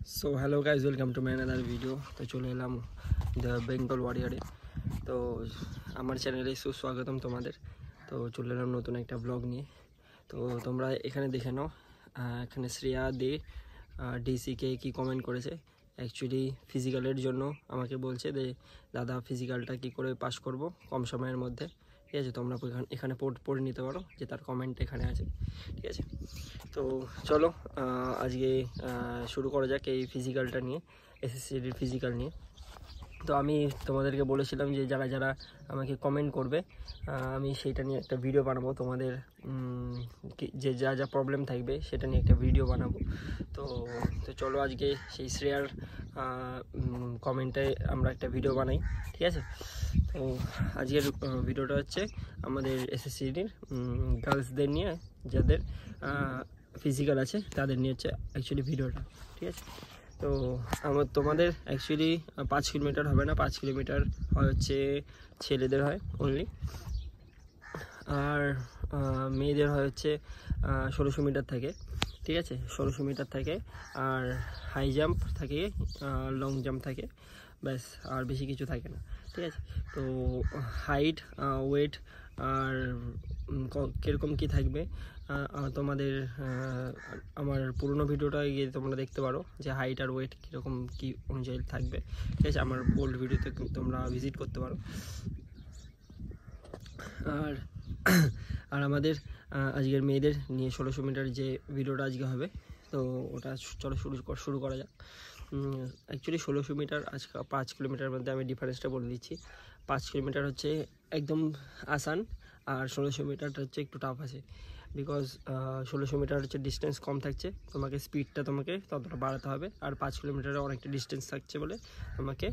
So hello guys, welcome to my another video. तो चले एलाम the Bengal वारियारे। तो আমার চ্যানেলে সুস্বাগতম তোমাদের। তো চলে এলাম নতুন একটা ব্লগ নিয়ে। তো তোমরা এখানে দেখে নাও, এখানে শ্রেয়া দে ডিসিকে কি কমেন্ট করেছে। অ্যাকচুয়ালি ফিজিক্যালের জন্য আমাকে বলছে যে দাদা ফিজিক্যালটা কি করে পাস করব কম সময়ের মধ্যে। ঠিক আছে, তোমরা এখানে পড়ে নিতে পারো যে তার কমেন্ট এখানে আছে। ঠিক আছে, তো চলো আজকে শুরু করা যাক এই ফিজিক্যালটা নিয়ে, এসএসসির ফিজিক্যাল নিয়ে। তো আমি তোমাদেরকে বলেছিলাম যে যারা যারা আমাকে কমেন্ট করবে আমি সেইটা নিয়ে একটা ভিডিও বানাবো, তোমাদের যে যা যা প্রবলেম থাকবে সেটা নিয়ে একটা ভিডিও বানাবো। তো তো চলো আজকে সেই শ্রেয়ার কমেন্টে আমরা একটা ভিডিও বানাই। ঠিক আছে, তো আজকের ভিডিওটা হচ্ছে আমাদের এসএসসির গার্লসদের নিয়ে, যাদের ফিজিক্যাল আছে তাদের নিয়ে হচ্ছে অ্যাকচুয়ালি ভিডিওটা। ঠিক আছে, তো তোমাদের অ্যাকচুয়ালি 5 কিলোমিটার হবে না, 5 কিলোমিটার হচ্ছে ছেলেদের হয় অনলি, আর মেয়েদের হয় হচ্ছে 1600 মিটার থাকে। ঠিক আছে, 1600 মিটার থাকে, আর হাই জাম্প থাকে, লং জাম্প থাকে, ব্যাস আর বেশি কিছু থাকে না। ঠিক আছে, তো হাইট, ওয়েট আর কীরকম কী থাকবে তোমাদের আমার পুরনো ভিডিওটা গিয়ে তোমরা দেখতে পারো যে হাইট আর ওয়েট কীরকম কী অনুযায়ী থাকবে। ঠিক আছে, আমার ওল্ড ভিডিওতে তোমরা ভিজিট করতে পারো। আর আর আমাদের আজকের মেয়েদের নিয়ে 1600 মিটার যে ভিডিওটা আজকে হবে, তো ওটা চলো শুরু করা যাক। অ্যাকচুয়ালি 1600 মিটার আজকে 5 কিলোমিটারের মধ্যে আমি ডিফারেন্সটা বলে দিচ্ছি। 5 কিলোমিটার হচ্ছে একদম আসান, আর 1600 মিটারটা হচ্ছে একটু টাফ আছে। বিকজ 1600 মিটার হচ্ছে ডিস্টেন্স কম থাকছে, তোমাকে স্পিডটা তোমাকে ততটা বাড়াতে হবে, আর 5 কিলোমিটারে অনেকটা ডিস্টেন্স থাকছে বলে তোমাকে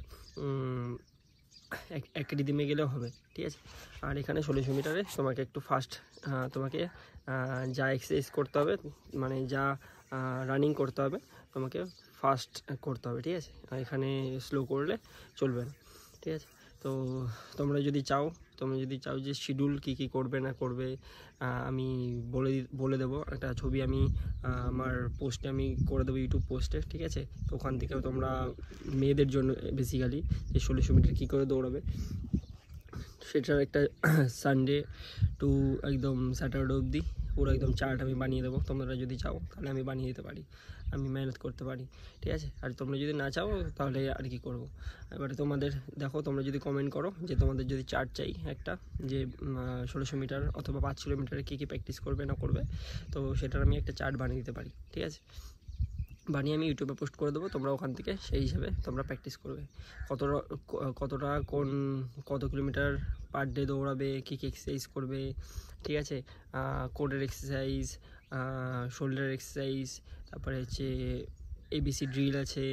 এক রিদিমে গেলেও হবে। ঠিক আছে, আর এখানে 1600 মিটারে তোমাকে একটু ফাস্ট, তোমাকে যা এক্সারসাইজ করতে হবে, মানে যা রানিং করতে হবে তোমাকে ফাস্ট করতে হবে। ঠিক আছে, আর এখানে স্লো করলে চলবে না। ঠিক আছে, তো তোমরা যদি চাও যে শিডিউল কী করবে না করবে, আমি বলে দেবো। একটা ছবি আমি আমার পোস্টে আমি করে দেবো, ইউটিউব পোস্টে। ঠিক আছে, তো ওখান থেকে তোমরা মেয়েদের জন্য বেসিক্যালি যে 1600 মিটার কী করে দৌড়াবে সেটার একটা সানডে টু একদম স্যাটারডে অবধি পুরো একদম চার্ট আমি বানিয়ে দেবো। তোমরা যদি চাও তাহলে আমি বানিয়ে দিতে পারি, আমি মেহনত করতে পারি। ঠিক আছে, আর তোমরা যদি না চাও তাহলে আর কি করবো। এবারে তোমাদের দেখো, তোমরা যদি কমেন্ট করো যে তোমাদের যদি চার্ট চাই একটা, যে 1600 মিটার অথবা 5 কিলোমিটারে কী প্র্যাকটিস করবে না করবে, তো সেটার আমি একটা চার্ট বানিয়ে দিতে পারি। ঠিক আছে, বানিয়ে আমি ইউটিউবে পোস্ট করে দেবো, তোমরা ওখান থেকে সেই হিসাবে তোমরা প্র্যাকটিস করবে কতটা কত কিলোমিটার পার ডে দৌড়াবে, কী এক্সারসাইজ করবে। ঠিক আছে, কোডের এক্সারসাইজ, শোল্ডার এক্সারসাইজ, তারপরে হচ্ছে এবিসি ড্রিল আছে,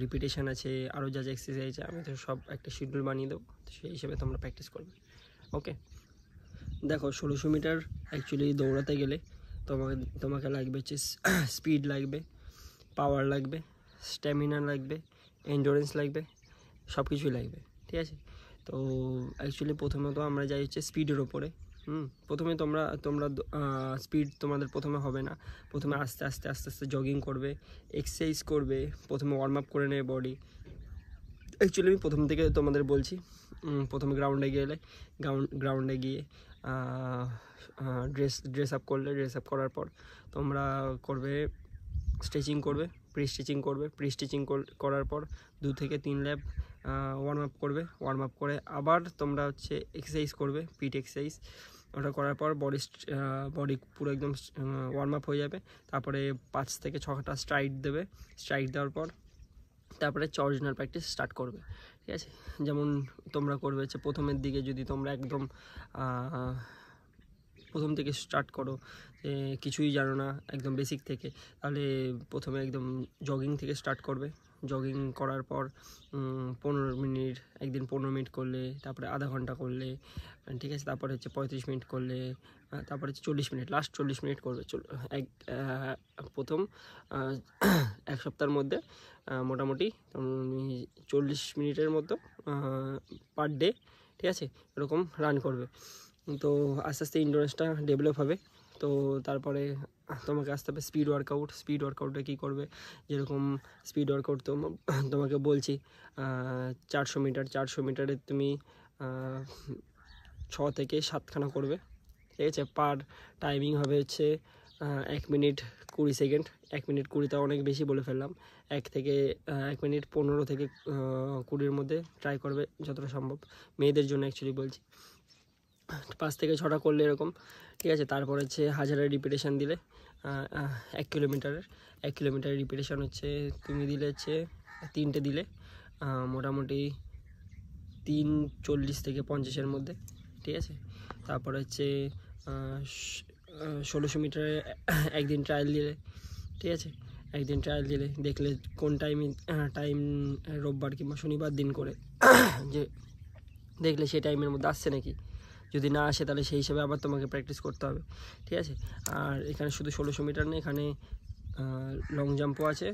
রিপিটেশান আছে, আরও যা যা এক্সারসাইজ আছে আমি তো সব একটা শিডিউল বানিয়ে দেবো, সেই হিসেবে তোমরা প্র্যাকটিস করবে। ওকে, দেখো 1600 মিটার অ্যাকচুয়ালি দৌড়াতে গেলে তোমাকে লাগবে হচ্ছে স্পিড লাগবে, পাওয়ার লাগবে, স্ট্যামিনা লাগবে, এন্ডুরেন্স লাগবে, সব কিছুই লাগবে। ঠিক আছে, তো অ্যাকচুয়ালি প্রথমে তো আমরা যাই হচ্ছে স্পিডের ওপরে। প্রথমে তোমরা স্পিড তোমাদের প্রথমে হবে না, প্রথমে আস্তে আস্তে জগিং করবে, এক্সারসাইজ করবে, প্রথমে ওয়ার্ম আপ করে নেবে বডি। অ্যাকচুয়ালি আমি প্রথম থেকে তোমাদের বলছি, প্রথমে গ্রাউন্ডে গিয়ে ড্রেস আপ করার পর তোমরা করবে স্ট্রেচিং করবে, প্রি স্টিচিং করার পর 2 থেকে 3 ল্যাপ ওয়ার্ম আপ করে আবার তোমরা হচ্ছে এক্সারসাইজ করবে, পিট এক্সারসাইজ। ওটা করার পর বডি পুরো একদম ওয়ার্ম আপ হয়ে যাবে। তারপরে 5 থেকে 6টা স্ট্রাইড দেওয়ার পর তারপরে অরিজিনাল প্র্যাকটিস স্টার্ট করবে। ঠিক আছে, যেমন তোমরা করবে হচ্ছে প্রথমের দিকে যদি তোমরা একদম প্রথম থেকে স্টার্ট করো, কিছুই জানো না একদম বেসিক থেকে, তাহলে প্রথমে একদম জগিং থেকে স্টার্ট করবে। জগিং করার পর 15 মিনিট, একদিন 15 মিনিট করলে, তারপরে আধা ঘন্টা করলে, ঠিক আছে, তারপরে হচ্ছে 35 মিনিট করলে, তারপরে হচ্ছে 40 মিনিট, লাস্ট 40 মিনিট করবে। প্রথম 1 সপ্তাহের মধ্যে মোটামুটি 40 মিনিটের মতো পার ডে, ঠিক আছে, এরকম রান করবে। তো আস্তে আস্তে ইন্ডুরেন্সটা ডেভেলপ হবে। তো তারপরে তোমাকে আসতে হবে স্পিড ওয়ার্কআউট। স্পিড ওয়ার্কআউটে কী করবে, যেরকম স্পিড ওয়ার্কআউট তোমাকে বলছি 400 মিটার, 400 মিটারে তুমি 6 থেকে 7খানা করবে, ঠিক আছে। পার টাইমিং হবে হচ্ছে 1 মিনিট 20 সেকেন্ড। 1 মিনিট 20টা অনেক বেশি বলে ফেললাম। 1 মিনিট 15 থেকে 20-র মধ্যে ট্রাই করবে যতটা সম্ভব, মেয়েদের জন্য অ্যাকচুয়ালি বলছি। 5 থেকে 6টা করলে এরকম, ঠিক আছে। তারপর হচ্ছে 1000-এর রিপিটেশান দিলে 1 কিলোমিটারের 1 কিলোমিটারের রিপিটেশান হচ্ছে তুমি দিলে হচ্ছে 3টে দিলে মোটামুটি 3:40 থেকে 50-এর মধ্যে, ঠিক আছে। তারপর হচ্ছে 1600 মিটারে একদিন ট্রায়াল দিলে, ঠিক আছে। একদিন ট্রায়াল দিলে দেখলে কোন টাইম রোববার কিংবা শনিবার দিন করে যে দেখলে সেই টাইমের মধ্যে আসছে নাকি। যদি না আসে তাহলে সেই হিসাবে আবার তোমাকে প্র্যাকটিস করতে হবে, ঠিক আছে। আর এখানে শুধু 1600 মিটার নেই, এখানে লং জাম্পও আছে,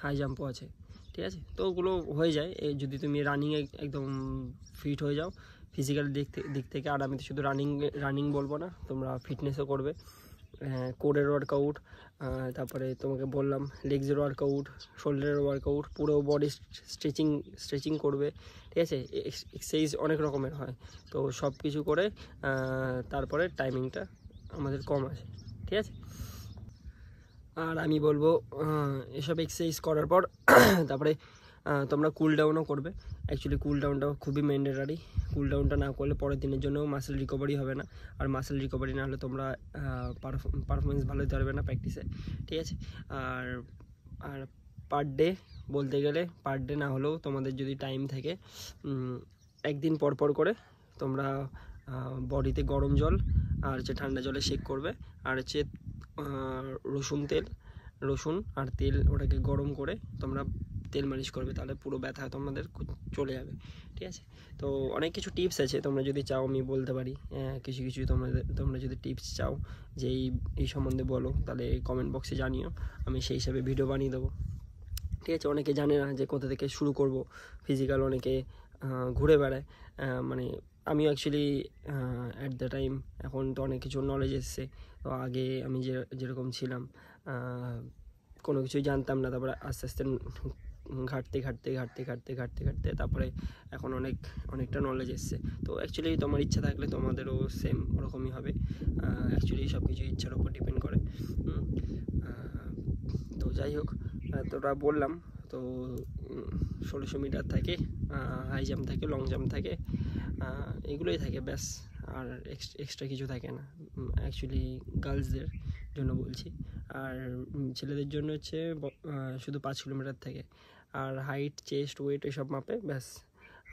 হাই জাম্পও আছে, ঠিক আছে। তো ওগুলো হয়ে যায় যদি তুমি রানিংয়ে একদম ফিট হয়ে যাও ফিজিক্যাল দিক থেকে। আর আমি তো শুধু রানিং বলবো না, তোমরা ফিটনেসও করবে, কোরের ওয়ার্কআউট, তারপরে তোমাকে বললাম লেগসের ওয়ার্কআউট, শোল্ডারের ওয়ার্কআউট, পুরো বডি স্ট্রেচিং করবে, ঠিক আছে। এক্সারসাইজ অনেক রকমের হয়, তো সব কিছু করে তারপরে টাইমিংটা আমাদের কম আছে, ঠিক আছে। আর আমি বলবো এসব এক্সারসাইজ করার পর তারপরে তোমরা কুল ডাউনও করবে। অ্যাকচুয়ালি কুল ডাউনটা খুবই ম্যান্ডেটারি। কুল ডাউনটা না করলে পরের দিনের জন্য মাসেল রিকভারি হবে না, আর মাসেল রিকভারি না হলে তোমরা পারফরমেন্স ভালো দিতে পারবে না প্র্যাকটিসে, ঠিক আছে। আর আর পার ডে বলতে গেলে পার ডে না হলেও তোমাদের যদি টাইম থাকে একদিন পর করে তোমরা বডিতে গরম জল আর হচ্ছে ঠান্ডা জলে শেক করবে, আর হচ্ছে রসুন আর তেল ওটাকে গরম করে তোমরা তেল মালিশ করবে, তাহলে পুরো ব্যথা তোমাদের চলে যাবে, ঠিক আছে। তো অনেক কিছু টিপস আছে, তোমরা যদি চাও আমি বলতে পারি কিছু তোমরা যদি টিপস চাও যে এই সম্বন্ধে বলো, তাহলে কমেন্ট বক্সে জানিও, আমি সেই হিসাবে ভিডিও বানিয়ে দেবো, ঠিক আছে। অনেকে জানে না যে কোথা থেকে শুরু করব ফিজিক্যাল, অনেকে ঘুরে বেড়ায়, মানে আমিও অ্যাকচুয়ালি অ্যাট দ্য টাইম এখন তো অনেক কিছু নলেজ এসছে, তো আগে আমি যেরকম ছিলাম কোনো কিছুই জানতাম না, তারপরে আস্তে আস্তে ঘাটতে তারপরে এখন অনেকটা নলেজ এসছে। তো অ্যাকচুয়ালি তোমার ইচ্ছা থাকলে তোমাদেরও সেম ওরকমই হবে, অ্যাকচুয়ালি সব কিছু ইচ্ছার উপর ডিপেন্ড করে। তো যাই হোক, তোরা বললাম তো 1600 মিটার থাকে, হাই জাম্প থাকে, লং জাম্প থাকে, এগুলোই থাকে ব্যাস, আর এক্সট্রা কিছু থাকে না অ্যাকচুয়ালি গার্লসদের জন্য বলছি। আর ছেলেদের জন্য হচ্ছে শুধু 5 কিলোমিটার থাকে, আর হাইট চেস্ট ওয়েট এসব মাপে ব্যাস,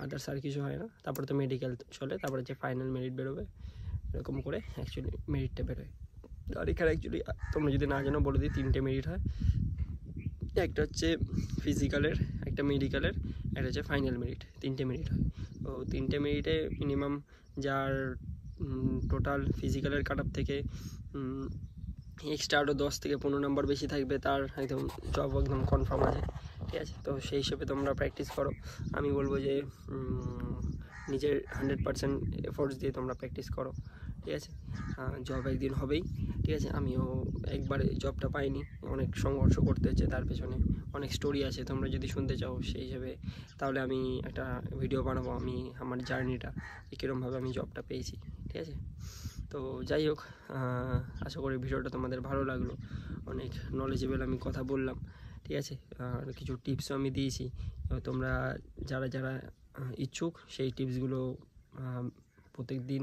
আদার্স আর কিছু হয় না। তারপরে তো মেডিকেল চলে, তারপরে যে ফাইনাল মেরিট বেরোবে, এরকম করে অ্যাকচুয়ালি মেরিটটা বেরোয়। আর এখানে অ্যাকচুয়ালি তোমরা যদি না জানো বলে দিই, 3টে মেরিট হয়, একটা হচ্ছে ফিজিক্যালের, একটা মেডিকেলের, একটা হচ্ছে ফাইনাল মেরিট, 3টে মেরিট হয়। তো 3টে মেরিটে মিনিমাম যার টোটাল ফিজিক্যালের কাট আপ থেকে এক্সট্রা আরও 10 থেকে 15 নম্বর বেশি থাকবে, তার একদম জব একদম কনফার্ম আছে, ঠিক আছে। তো সেই হিসেবে তোমরা প্র্যাকটিস করো, আমি বলবো যে নিজের 100% এফোর্টস দিয়ে তোমরা প্র্যাকটিস করো, ঠিক আছে। জব একদিন হবেই, ঠিক আছে। আমিও একবারে জবটা পাইনি, অনেক সংঘর্ষ করতে হচ্ছে, তার পেছনে অনেক স্টোরি আছে, তোমরা যদি শুনতে চাও সেই হিসেবে তাহলে আমি একটা ভিডিও বানাবো, আমার জার্নিটা কীরকমভাবে আমি জবটা পেয়েছি, ঠিক আছে। তো যাই হোক, আশা করি ভিডিওটা তোমাদের ভালো লাগলো, অনেক নলেজেবল আমি কথা বললাম, ঠিক আছে। আর কিছু টিপসও আমি দিয়েছি, তোমরা যারা ইচ্ছুক সেই টিপসগুলো প্রত্যেক দিন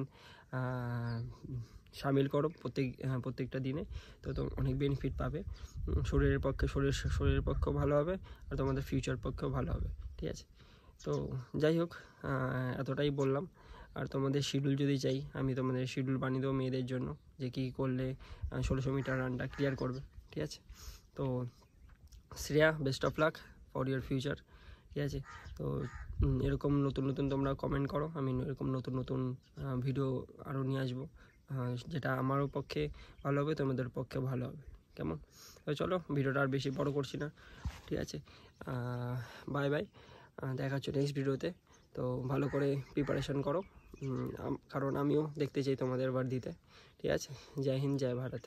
সামিল করো, প্রত্যেকটা দিনে, তো অনেক বেনিফিট পাবে, শরীরের পক্ষেও ভালো হবে, আর তোমাদের ফিউচার পক্ষেও ভালো হবে, ঠিক আছে। তো যাই হোক, এতটাই বললাম। আর তোমাদের শিডিউল যদি চাই, আমি তোমাদের শিডিউল বানিয়ে দেবো মেয়েদের জন্য, যে কী করলে 1600 মিটার রানটা ক্লিয়ার করবে, ঠিক আছে। তো Shreya, best of luck for your future, ঠিক আছে। তো এরকম নতুন তোমরা কমেন্ট করো, আমি এরকম নতুন ভিডিও আরও নিয়ে আসবো, যেটা আমারও পক্ষে ভালো হবে, তোমাদের পক্ষে ভালো হবে, কেমন। তো চলো, ভিডিওটা আর বেশি বড় করছি না, ঠিক আছে। বাই বাই, দেখা হচ্ছে নেক্সট ভিডিওতে। তো ভালো করে প্রিপারেশন করো, কারণ আমিও দেখতে চাই তোমাদের বার দিতে, ঠিক আছে। জয় হিন্দ, জয় ভারত।